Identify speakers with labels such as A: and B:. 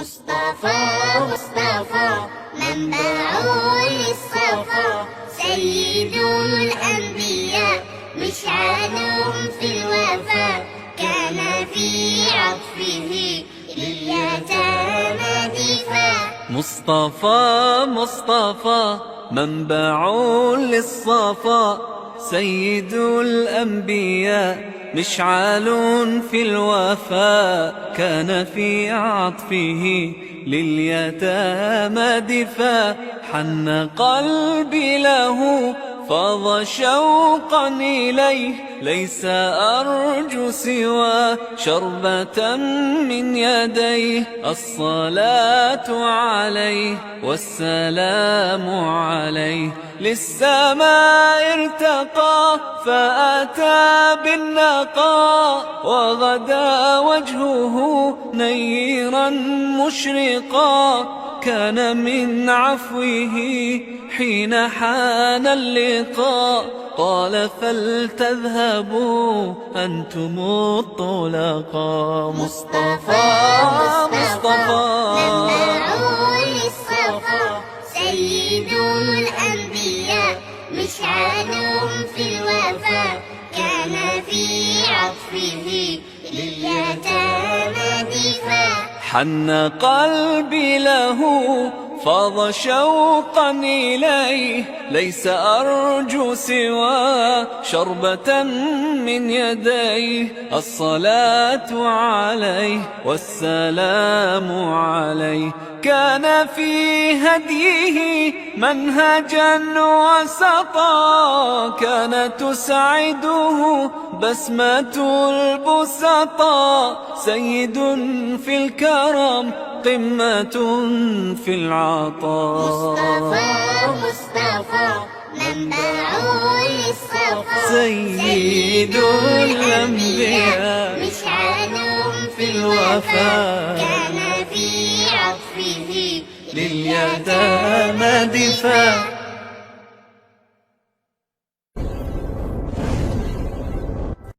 A: مصطفى مصطفى منبع للصفا، سيد الأنبياء مشعل في الوفا، كان في عطفه لليتامى دفاع.
B: مصطفى مصطفى منبع للصفا، سيد الأنبياء مشعل في الوفا، كان في عطفه لليتامى دفاع. حن قلبي له فاض شوقا إليه، ليس أرجو سوى شربة من يديه. الصلاة عليه والسلام عليه، للسماء ارتقى فأتى بالنقاء، وغدا وجهه نيرا مشرقا. كان من عفوه حين حان اللقاء، قال فلتذهبوا أنتم الطلقاء.
A: مصطفى مصطفى منبع للصفا، سيد الأنبياء مشعل في الوفا، كان في عطفه لليتامى دفاع.
B: حن قلبي له فاض شوقا إليه، ليس أرجو سوى شربة من يديه. الصلاة عليه والسلام عليه، كان في هديه منهجا وسطا، كانت تسعده بسمة البسطاء. سيد في الكرم قمة في العطاء.
A: مصطفى مصطفى منبع للصفا،
B: سيد الأنبياء
A: مشعل
B: في الوفا،
A: كان في عطفه
B: لليتامى دفاع.